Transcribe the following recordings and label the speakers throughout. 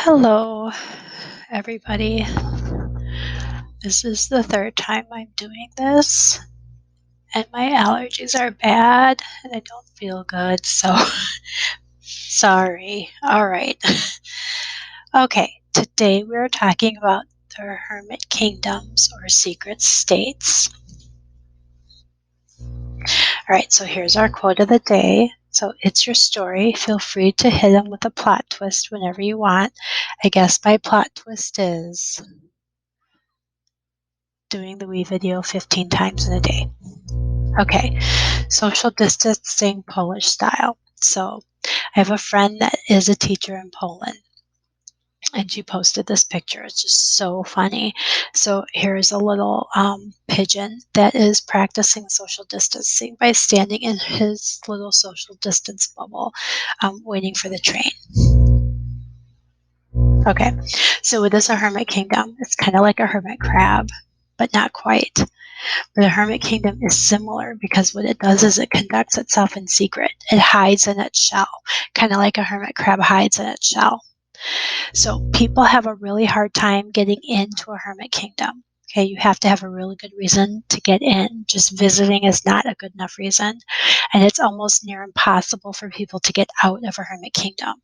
Speaker 1: Hello, everybody. This is the third time I'm doing this, and my allergies are bad, and I don't feel good, so sorry. All right. Okay, today we're talking about the Hermit Kingdoms or secret states. All right, so here's our quote of the day. So it's your story. Feel free to hit them with a plot twist whenever you want. I guess my plot twist is doing the wee video 15 times in a day. Okay, social distancing Polish style. So I have a friend that is a teacher in Poland, and she posted this picture. It's just so funny. So here's a little pigeon that is practicing social distancing by standing in his little social distance bubble, waiting for the train. Okay, so it is a hermit kingdom. It's kind of like a hermit crab, but not quite. The Hermit Kingdom is similar because what it does is it conducts itself in secret. It hides in its shell, kind of like a hermit crab hides in its shell. So people have a really hard time getting into a hermit kingdom. Okay, you have to have a really good reason to get in. Just visiting is not a good enough reason. And it's almost near impossible for people to get out of a hermit kingdom.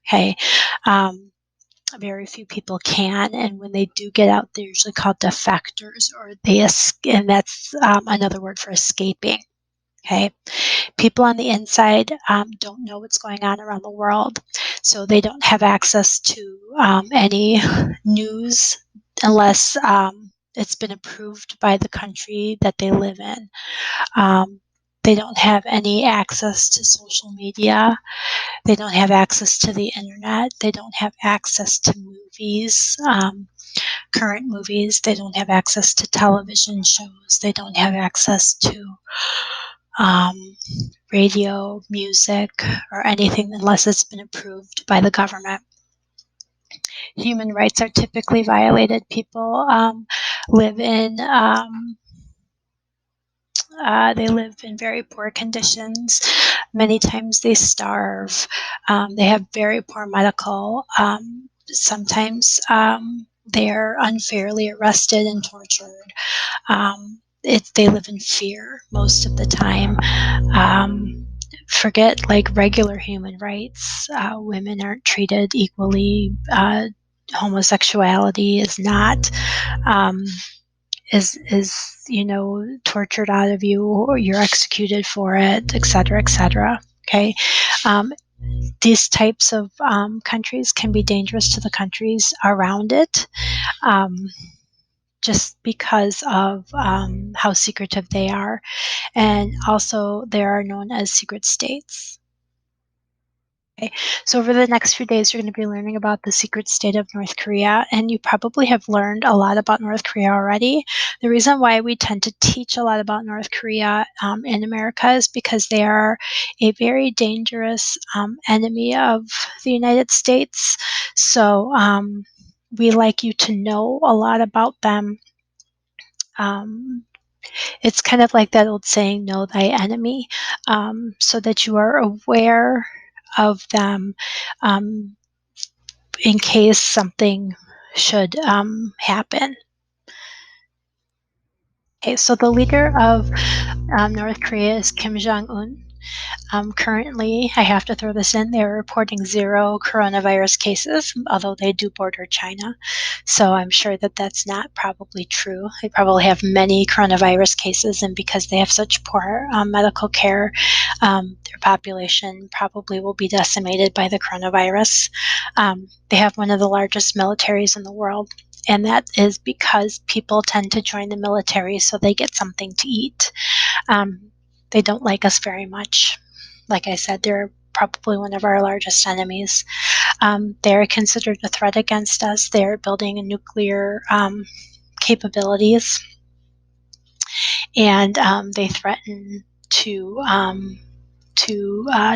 Speaker 1: Okay. Very few people can, and when they do get out, they're usually called defectors, or and that's another word for escaping. Okay, people on the inside don't know what's going on around the world, so they don't have access to any news unless it's been approved by the country that they live in. They don't have any access to social media. They don't have access to the internet. They don't have access to movies, current movies. They don't have access to television shows. They don't have access to um, radio, music, or anything unless it's been approved by the government. Human rights are typically violated. People live in they live in very poor conditions. Many times they starve. They have very poor medical. Sometimes they're unfairly arrested and tortured. They live in fear most of the time. Forget like regular human rights. Women aren't treated equally. Homosexuality is not. Is tortured out of you, or you're executed for it, etc., etc. Okay, um, these types of countries can be dangerous to the countries around it, um, just because of how secretive they are, and also they are known as secret states. Okay. So over the next few days, you're going to be learning about the secret state of North Korea, and you probably have learned a lot about North Korea already. The reason why we tend to teach a lot about North Korea in America is because they are a very dangerous enemy of the United States. So we like you to know a lot about them. Um, it's kind of like that old saying, know thy enemy, so that you are aware of them um, in case something should happen. Okay, so the leader of North Korea is Kim Jong-un. Currently, I have to throw this in, they're reporting 0 coronavirus cases, although they do border China. So I'm sure that that's not probably true. They probably have many coronavirus cases, and because they have such poor medical care, their population probably will be decimated by the coronavirus. They have one of the largest militaries in the world, and that is because people tend to join the military so they get something to eat. They don't like us very much. Like I said, they're probably one of our largest enemies. They're considered a threat against us. They're building a nuclear capabilities, and they threaten to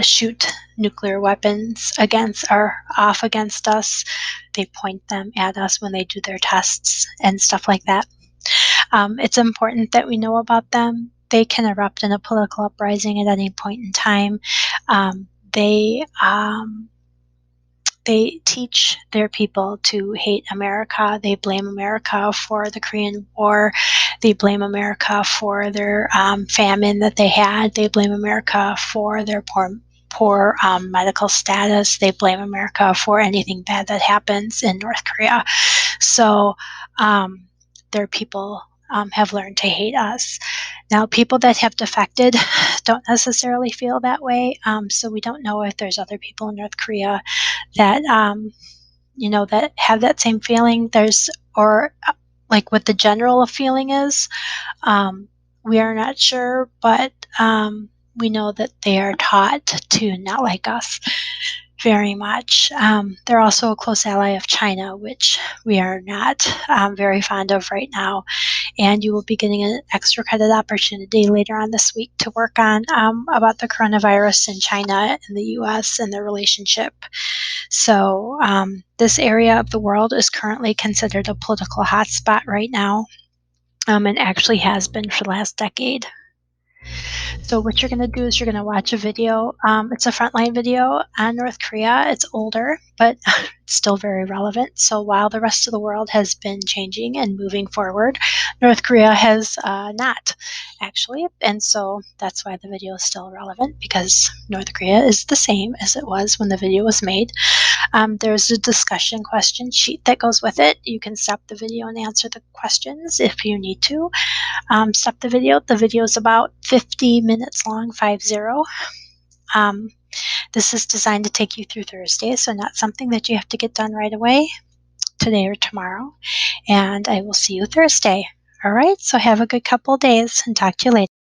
Speaker 1: shoot nuclear weapons off against us. They point them at us when they do their tests and stuff like that. It's important that we know about them. They can erupt in a political uprising at any point in time. They they teach their people to hate America. They blame America for the Korean War. They blame America for their famine that they had. They blame America for their poor medical status. They blame America for anything bad that happens in North Korea. So their people have learned to hate us. Now, people that have defected don't necessarily feel that way. So we don't know if there's other people in North Korea that that have that same feeling. Or like what the general feeling is. We are not sure, but we know that they are taught to not like us very much. They're also a close ally of China, which we are not very fond of right now. And you will be getting an extra credit opportunity later on this week to work on about the coronavirus in China and the U.S. and their relationship. So this area of the world is currently considered a political hotspot right now, and actually has been for the last decade. So what you're going to do is you're going to watch a video. It's a frontline video on North Korea. It's older, but it's still very relevant. So while the rest of the world has been changing and moving forward, North Korea has not, actually. And so that's why the video is still relevant, because North Korea is the same as it was when the video was made. There's a discussion question sheet that goes with it. You can stop the video and answer the questions if you need to. Stop the video. The video is about 50 minutes long, 50. This is designed to take you through Thursday, so not something that you have to get done right away, today or tomorrow. And I will see you Thursday. All right, so have a good couple days and talk to you later.